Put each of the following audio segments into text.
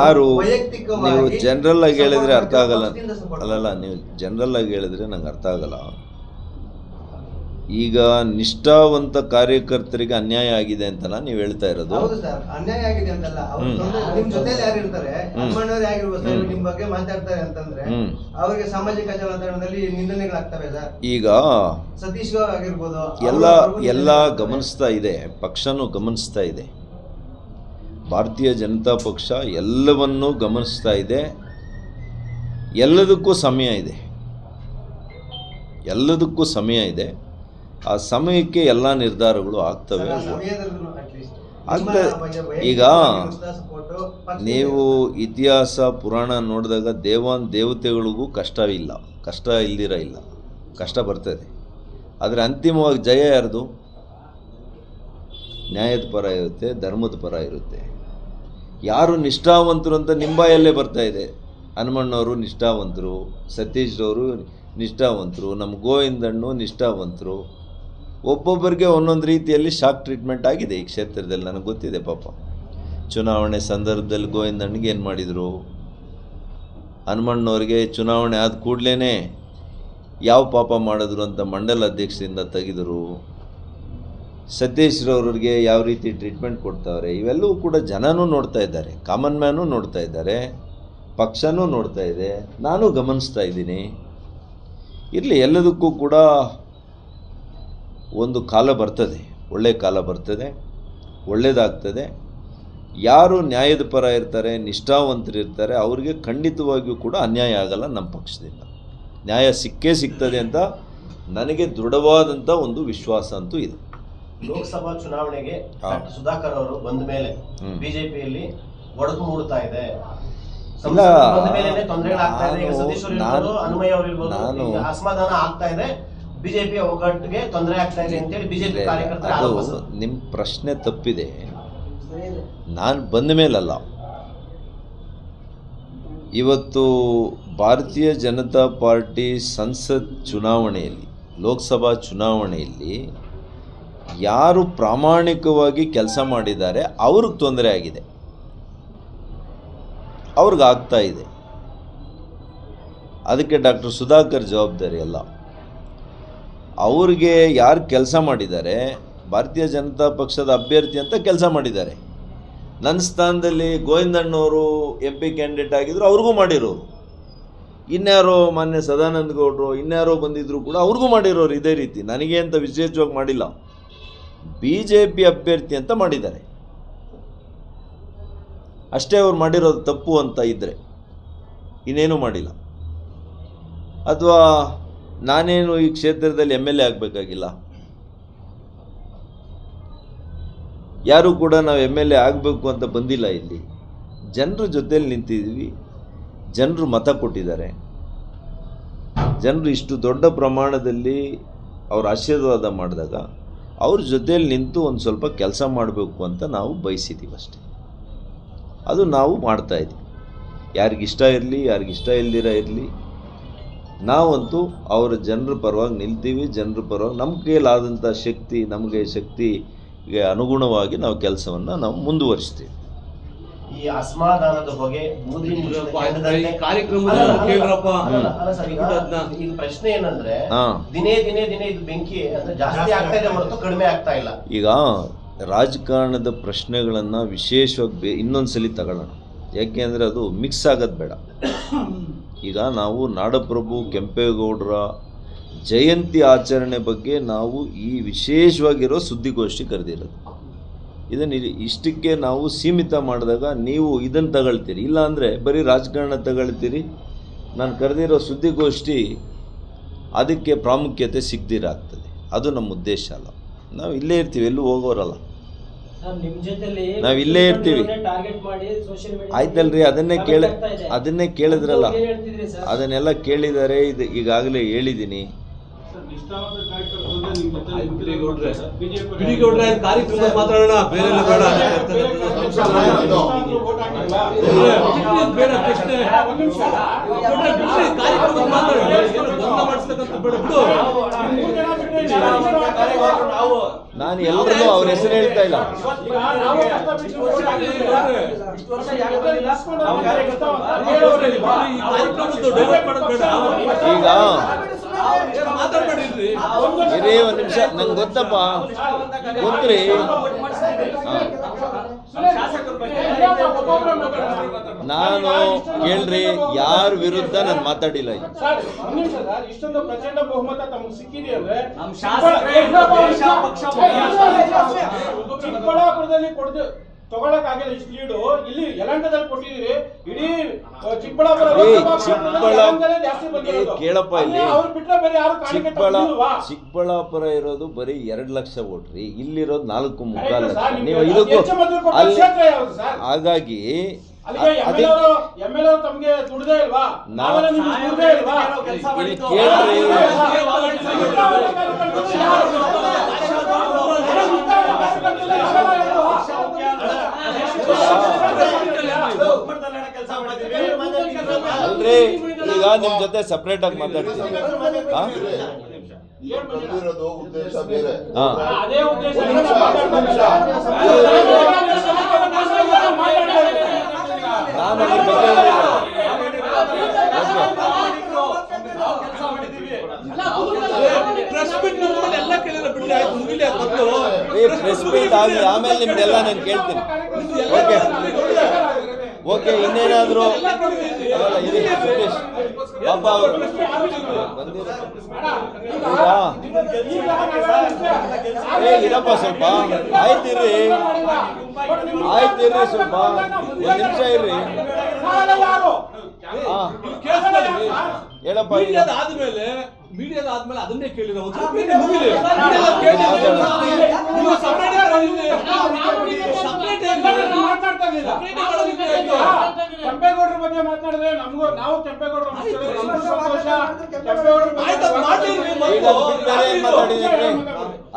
ಯಾರು ನೀವು ಜನರಲ್ ಆಗಿ ಹೇಳಿದ್ರೆ ಅರ್ಥ ಆಗಲ್ಲ. ಅಲ್ಲಲ್ಲ, ನೀವು ಜನರಲ್ ಆಗಿ ಹೇಳಿದ್ರೆ ನಂಗೆ ಅರ್ಥ ಆಗಲ್ಲ. ಈಗ ನಿಷ್ಠಾವಂತ ಕಾರ್ಯಕರ್ತರಿಗೆ ಅನ್ಯಾಯ ಆಗಿದೆ ಅಂತಲ್ಲ ನೀವು ಹೇಳ್ತಾ ಇರೋದು? ಹೌದು ಸರ್, ಅನ್ಯಾಯ ಆಗಿದೆ ಅಂತಲ್ಲ. ನಿಮ್ ಜೊತೆಲಿ ಯಾರು ಇರ್ತಾರೆ, ಅಮ್ಮನವ್ರು ಆಗಿರ್ಬೋದು ಸರ್, ನಿಮ್ ಬಗ್ಗೆ ಮಾತಾಡ್ತಾರೆ ಅಂತಂದ್ರೆ ಅವರಿಗೆ ಸಾಮಾಜಿಕ ಜಾಲತಾಣದಲ್ಲಿ ನಿಂದನೆಗಳಾಗ್ತವೆ ಸರ್. ಈಗ ಸತೀಶ್ ಆಗಿರ್ಬೋದು ಎಲ್ಲ ಗಮನಿಸ್ತಾ ಇದೆ, ಪಕ್ಷನೂ ಗಮನಿಸ್ತಾ ಇದೆ, ಭಾರತೀಯ ಜನತಾ ಪಕ್ಷ ಎಲ್ಲವನ್ನೂ ಗಮನಿಸ್ತಾ ಇದೆ. ಎಲ್ಲದಕ್ಕೂ ಸಮಯ ಇದೆ, ಎಲ್ಲದಕ್ಕೂ ಸಮಯ ಇದೆ. ಆ ಸಮಯಕ್ಕೆ ಎಲ್ಲ ನಿರ್ಧಾರಗಳು ಆಗ್ತವೆ. ಈಗ ನೀವು ಇತಿಹಾಸ ಪುರಾಣ ನೋಡಿದಾಗ ದೇವತೆಗಳಿಗೂ ಕಷ್ಟ ಇಲ್ದಿರ ಇಲ್ಲ, ಕಷ್ಟ ಬರ್ತದೆ. ಆದರೆ ಅಂತಿಮವಾಗಿ ಜಯ ಯಾರ್ದು? ನ್ಯಾಯದ ಪರ ಇರುತ್ತೆ, ಧರ್ಮದ ಪರ ಇರುತ್ತೆ. ಯಾರು ನಿಷ್ಠಾವಂತರು ಅಂತ ನಿಂಬಾಯಲ್ಲೇ ಬರ್ತಾ ಇದೆ. ಹನುಮಣ್ಣವರು ನಿಷ್ಠಾವಂತರು, ಸತೀಶ್ರವರು ನಿಷ್ಠಾವಂತರು, ನಮ್ಮ ಗೋವಿಂದಣ್ಣು ನಿಷ್ಠಾವಂತರು. ಒಬ್ಬೊಬ್ಬರಿಗೆ ಒಂದೊಂದು ರೀತಿಯಲ್ಲಿ ಶಾಕ್ ಟ್ರೀಟ್ಮೆಂಟ್ ಆಗಿದೆ ಈ ಕ್ಷೇತ್ರದಲ್ಲಿ, ನನಗೆ ಗೊತ್ತಿದೆ. ಪಾಪ ಚುನಾವಣೆ ಸಂದರ್ಭದಲ್ಲಿ ಗೋವಿಂದಣ್ಣಗೆ ಏನು ಮಾಡಿದರು, ಹನುಮಣ್ಣವ್ರಿಗೆ ಚುನಾವಣೆ ಆದ ಕೂಡಲೇ ಯಾವ ಪಾಪ ಮಾಡಿದ್ರು ಅಂತ ಮಂಡಲ ಅಧ್ಯಕ್ಷರಿಂದ ತೆಗೆದರು. ಸತೀಶ್ರವ್ರಿಗೆ ಯಾವ ರೀತಿ ಟ್ರೀಟ್ಮೆಂಟ್ ಕೊಡ್ತಾವ್ರೆ, ಇವೆಲ್ಲವೂ ಕೂಡ ಜನನೂ ನೋಡ್ತಾ ಇದ್ದಾರೆ, ಕಾಮನ್ ಮ್ಯಾನೂ ನೋಡ್ತಾ ಇದ್ದಾರೆ, ಪಕ್ಷನೂ ನೋಡ್ತಾ ಇದೆ, ನಾನು ಗಮನಿಸ್ತಾ ಇದ್ದೀನಿ. ಇರಲಿ, ಎಲ್ಲದಕ್ಕೂ ಕೂಡ ಒಂದು ಕಾಲ ಬರ್ತದೆ, ಒಳ್ಳೆಯ ಕಾಲ ಬರ್ತದೆ, ಒಳ್ಳೆಯದಾಗ್ತದೆ. ಯಾರು ನ್ಯಾಯದ ಪರ ಇರ್ತಾರೆ, ನಿಷ್ಠಾವಂತರಿರ್ತಾರೆ, ಅವ್ರಿಗೆ ಖಂಡಿತವಾಗಿಯೂ ಕೂಡ ಅನ್ಯಾಯ ಆಗಲ್ಲ. ನಮ್ಮ ಪಕ್ಷದಿಂದ ನ್ಯಾಯ ಸಿಗ್ತದೆ ಅಂತ ನನಗೆ ದೃಢವಾದಂಥ ಒಂದು ವಿಶ್ವಾಸ ಅಂತೂ ಇದೆ. ಲೋಕಸಭಾ ಚುನಾವಣೆಗೆ ಸುಧಾಕರ್ ಅವರು ಬಂದ ಮೇಲೆ ಬಿಜೆಪಿಯಲ್ಲಿ ಒಡಕು ಮೂಡುತ್ತಾ ಇದೆ, ಅಸಮಾಧಾನ ಆಗ್ತಾ ಇದೆ, ಬಿಜೆಪಿ ಒಗ್ಗಟ್ಟಿಗೆ ತೊಂದರೆ ಆಗ್ತಾ ಇದೆ ಅಂತೇಳಿ ಬಿಜೆಪಿ ಕಾರ್ಯಕರ್ತರು. ನಿಮ್ಮ ಪ್ರಶ್ನೆ ತಪ್ಪಿದೆ. ನಾನು ಬಂದ ಮೇಲಲ್ಲ, ಇವತ್ತು ಭಾರತೀಯ ಜನತಾ ಪಾರ್ಟಿ ಸಂಸತ್ ಚುನಾವಣೆಯಲ್ಲಿ, ಲೋಕಸಭಾ ಚುನಾವಣೆಯಲ್ಲಿ ಯಾರು ಪ್ರಾಮಾಣಿಕವಾಗಿ ಕೆಲಸ ಮಾಡಿದ್ದಾರೆ ಅವ್ರಿಗೆ ತೊಂದರೆ ಆಗಿದೆ, ಅವ್ರಿಗಾಗ್ತಾ ಇದೆ. ಅದಕ್ಕೆ ಡಾಕ್ಟರ್ ಸುಧಾಕರ್ ಜವಾಬ್ದಾರಿ ಅಲ್ಲ. ಅವ್ರಿಗೆ ಯಾರು ಕೆಲಸ ಮಾಡಿದ್ದಾರೆ, ಭಾರತೀಯ ಜನತಾ ಪಕ್ಷದ ಅಭ್ಯರ್ಥಿ ಅಂತ ಕೆಲಸ ಮಾಡಿದ್ದಾರೆ. ನನ್ನ ಸ್ಥಾನದಲ್ಲಿ ಗೋವಿಂದಣ್ಣವರು MP ಕ್ಯಾಂಡಿಡೇಟ್ ಆಗಿದ್ರು, ಅವ್ರಿಗೂ ಮಾಡಿರೋರು. ಇನ್ಯಾರೋ ಮಾನ್ಯ ಸದಾನಂದ ಗೌಡರು ಇನ್ಯಾರೋ ಬಂದಿದ್ರು ಕೂಡ ಅವ್ರಿಗೂ ಮಾಡಿರೋರು ಇದೇ ರೀತಿ. ನನಗೆ ಅಂತ ವಿಶೇಷವಾಗಿ ಮಾಡಿಲ್ಲ, BJP ಅಭ್ಯರ್ಥಿ ಅಂತ ಮಾಡಿದ್ದಾರೆ ಅಷ್ಟೇ. ಅವ್ರು ಮಾಡಿರೋದು ತಪ್ಪು ಅಂತ ಇದ್ದರೆ ಇನ್ನೇನು ಮಾಡಿಲ್ಲ. ಅಥವಾ ನಾನೇನು ಈ ಕ್ಷೇತ್ರದಲ್ಲಿ MLA ಆಗಬೇಕಾಗಿಲ್ಲ, ಯಾರೂ ಕೂಡ ನಾವು MLA ಆಗಬೇಕು ಅಂತ ಬಂದಿಲ್ಲ. ಇಲ್ಲಿ ಜನರ ಜೊತೆಯಲ್ಲಿ ನಿಂತಿದ್ವಿ, ಜನರು ಮತ ಕೊಟ್ಟಿದ್ದಾರೆ. ಜನರು ಇಷ್ಟು ದೊಡ್ಡ ಪ್ರಮಾಣದಲ್ಲಿ ಅವ್ರ ಆಶೀರ್ವಾದ ಮಾಡಿದಾಗ ಅವ್ರ ಜೊತೆಯಲ್ಲಿ ನಿಂತು ಒಂದು ಸ್ವಲ್ಪ ಕೆಲಸ ಮಾಡಬೇಕು ಅಂತ ನಾವು ಬಯಸಿದ್ದೀವಿ ಅಷ್ಟೇ. ಅದು ನಾವು ಮಾಡ್ತಾಯಿದ್ದೀವಿ. ಯಾರಿಗಿಷ್ಟ ಇರಲಿ, ಯಾರಿಗಿಷ್ಟ ಇಲ್ದಿರ ಇರಲಿ, ನಾವಂತೂ ಅವರ ಜನರ ಪರವಾಗಿ ನಿಲ್ತೀವಿ. ಜನರ ಪರವಾಗಿ ನಮ್ಮ ಕೈಲಾದಂಥ ಶಕ್ತಿ, ನಮಗೆ ಶಕ್ತಿಗೆ ಅನುಗುಣವಾಗಿ ನಾವು ಕೆಲಸವನ್ನು ನಾವು ಮುಂದುವರಿಸ್ತೀವಿ. ಈ ಅಸಮಾಧಾನದ ಬಗ್ಗೆ ಈಗ ಪ್ರಶ್ನೆ ಏನಂದ್ರೆ, ದಿನೇ ಇದು ಬೆಂಕಿ ಜಾಸ್ತಿ ಆಗ್ತಾ ಇದೆ ಹೊರತು ಕಡಿಮೆ ಆಗ್ತಾ ಇಲ್ಲ. ಈಗ ರಾಜಕಾರಣದ ಪ್ರಶ್ನೆಗಳನ್ನು ವಿಶೇಷವಾಗಿ ಇನ್ನೊಂದ್ಸಲಿ ತಗೊಳ್ಳೋಣ, ಯಾಕೆ ಅಂದರೆ ಅದು ಮಿಕ್ಸ್ ಆಗೋದು ಬೇಡ. ಈಗ ನಾವು ನಾಡಪ್ರಭು ಕೆಂಪೇಗೌಡರ ಜಯಂತಿ ಆಚರಣೆ ಬಗ್ಗೆ ನಾವು ಈ ವಿಶೇಷವಾಗಿರೋ ಸುದ್ದಿಗೋಷ್ಠಿ ಕರೆದಿರೋದು. ಇದನ್ನು ಇಷ್ಟಕ್ಕೆ ನಾವು ಸೀಮಿತ ಮಾಡಿದಾಗ ನೀವು ಇದನ್ನು ತಗೊಳ್ತೀರಿ, ಇಲ್ಲಾಂದರೆ ಬರೀ ರಾಜಕಾರಣ ತಗೊಳ್ತೀರಿ. ನಾನು ಕರೆದಿರೋ ಸುದ್ದಿಗೋಷ್ಠಿ ಅದಕ್ಕೆ ಪ್ರಾಮುಖ್ಯತೆ ಸಿಗದಿರಾಗ್ತದೆ. ಅದು ನಮ್ಮ ಉದ್ದೇಶ ಅಲ್ಲ. ನಾವು ಇಲ್ಲೇ ಇರ್ತೀವಿ, ಎಲ್ಲೂ ಹೋಗೋರಲ್ಲ, ನಾವು ಇಲ್ಲೇ ಇರ್ತೀವಿ. ಆಯ್ತಲ್ರಿ, ಅದನ್ನೇ ಕೇಳಿದ್ರಲ್ಲ, ಅದನ್ನೆಲ್ಲ ಕೇಳಿದ್ದಾರೆ. ಇದು ಈಗಾಗಲೇ ಹೇಳಿದ್ದೀನಿ. ಬಿಡಿಗೌಡ್ರೆ ಕಾರ್ಯಕ್ರಮ ಮಾತಾಡೋಣ, ಬೇರೆ ಬೇಡ. ಬೇಡ ಪ್ರಶ್ನೆ ಕಾರ್ಯಕ್ರಮ ಮಾತಾಡೋಣ, ಏನು ಗೊಂದಲ ಮಾಡಿಸ್ತಕ್ಕಂಥ ಬೇಡ ಬಿಡು. ನಾನು ಎಲ್ಲರೂ ಅವ್ರ ಹೆಸರು ಹೇಳ್ತಾ ಇಲ್ಲ. ಈಗ ಮಾತಾಡ್ಬೇಡ್ರಿ, ಇರೇ ಒಂದು ನಿಮಿಷ, ನಂಗೆ ಗೊತ್ತಪ್ಪ, ಗೊತ್ತ್ರಿ. ನಾನು ಕೇಳ್ರಿ, ಯಾರ ವಿರುದ್ಧ ನಾನು ಮಾತಾಡಿಲ್ಲ. ಇಷ್ಟೊಂದು ಪ್ರಚಂಡ ಬಹುಮತ ತಮಗೆ ಸಿಕ್ಕಿದೆ ಅಂದ್ರೆ ಚಿಕ್ಕಬಳ್ಳಾಪುರದಲ್ಲಿ ಕೊಡ್ದು ತಗೊಳಕಾಗಿಲ್ಲ. ಇಷ್ಟು ಲೀಡು ಇಲ್ಲಿ ಯಲಹಂಕದಲ್ಲಿ ಕೊಟ್ಟಿದ್ದೀರಿ. ಇಡೀ ಚಿಕ್ಕಬಳ್ಳಾಪುರ ಜಾಸ್ತಿ ಬಂದಿರೋದು. ಕೇಳಪ್ಪ, ಇಲ್ಲಿ ಅವ್ರು ಬಿಟ್ರೆ ಬೇರೆ ಯಾರು ಕಾಣಿಕೆ ತಗೊಳ್ಳಿಲ್ವಾ? ಚಿಕ್ಕಬಳ್ಳಾಪುರ ಇರೋದು ಬರೀ 2 ಲಕ್ಷ ವೋಟ್ ರೀ, ಇಲ್ಲಿರೋದು 4.75 ಲಕ್ಷ. ಸರ್, ನೀವು ಇದಕ್ಕೂ ಹೆಚ್ಚು ಮೊದಲು ಕೊಟ್ಟ ಅಲ್ಲಿ ಕ್ಷೇತ್ರ ಯಾವ್ದು ಸರ್? ಹಾಗಾಗಿ ಅಲ್ಲಿಗೆ MLA ತಮ್ಗೆ ದುಡ್ದೇ ಇಲ್ವಾ? ನಾವೆಲ್ಲ ನಿಮ್ಗೆ ದುಡ್ದೇ ಇಲ್ವಾ? ಇಲ್ಲಿ ಕೇಳ್ರಿ, ಅಲ್ರಿ, ಈಗ ನಿಮ್ ಜೊತೆ ಸಪ್ರೇಟ್ ಆಗಿ ಮಾತಾಡ್ತೀನಿ. ಉದ್ದೇಶ ಬೇರೆ. ಅದೇ ಉದ್ದೇಶ ನಾನು ಅದ್ರ ಬಗ್ಗೆ ಹೇಳಿಲ್ಲ. ಪ್ರೆಸ್ ಮೀಟ್ ಮಾಡ್ಕೊಂಡು ಎಲ್ಲ ಕೇಳಿಲ್ಲ ಬಿಡ್ರಿ, ಆಯ್ತು ಮುಗಿಲಿ, ಅದು ಬಂತು. ಪ್ರೆಸ್ ಮೀಟ್ ಆಗಲಿ, ಆಮೇಲೆ ನಿಮ್ದೆಲ್ಲ ನಾನು ಕೇಳ್ತೀನಿ. ಓಕೆ ಓಕೆ, ಇನ್ನೇನಾದ್ರು ಅಲ್ಲ, ಇರಿ ಸುರೇಶ್ ಪಾಪ ಅವರು ಬಂದಿರೋ. ಇರಪ್ಪ ಸ್ವಲ್ಪ, ಆಯ್ತಿರ್ರಿ ಸ್ವಲ್ಪ, 1 ನಿಮಿಷ ಇರ್ರಿ. ಹೇಳಪ್ಪ. ಮೀಡಿಯಾದ ಆದ್ಮೇಲೆ ಅದನ್ನೇ ಕೇಳಿದ ಒಂದು ಸ್ವಲ್ಪ ಮುಗಿಲಿ. ಕೆಂಪೇಗೌಡರ ಬಗ್ಗೆ ಮಾತಾಡಿದ್ರೆ ನಮಗೂ, ನಾವು ಕೆಂಪೇಗೌಡರ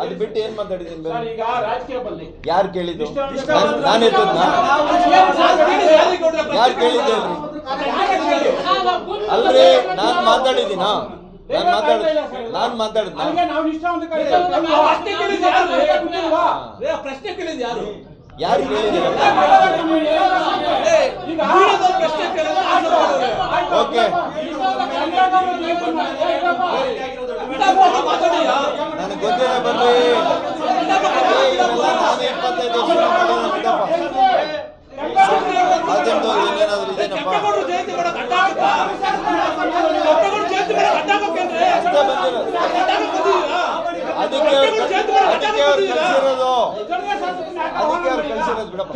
ಅದು ಬಿಟ್ಟು ಏನ್ ಮಾತಾಡಿದ್ದೀನಿ? ಈಗ ರಾಜಕೀಯ ಬಲ್ಲಿ ಯಾರು ಕೇಳಿದ್ದು? ನಾನು ಯಾರು ಕೇಳಿದ್ದೆ? ಅಲ್ರಿ, ನಾನು ಮಾತಾಡಿದ್ದೀನಾ? ನಾನು ಮಾತಾಡಿದ್ನ? ನಾವು ನಿಷ್ಠಾವಂತ ಪ್ರಶ್ನೆ ಕೇಳಿದ್ ಯಾರು? ಯಾರು ಕೇಳಿದ್ದೀರ? ಓಕೆ, ನನಗೆ ಗೊತ್ತಿಲ್ಲ, ಬರ್ರಿ. ನಾನು 25 ವರ್ಷ ಏನೇನಾದ್ರು ಇದೇನಪ್ಪ ಅಷ್ಟೇ ಬಂದಿರೋದು. ಅದಕ್ಕೆ ಅವ್ರು ಕಳ್ಸಿರೋದು ಬಿಡಪ್ಪ.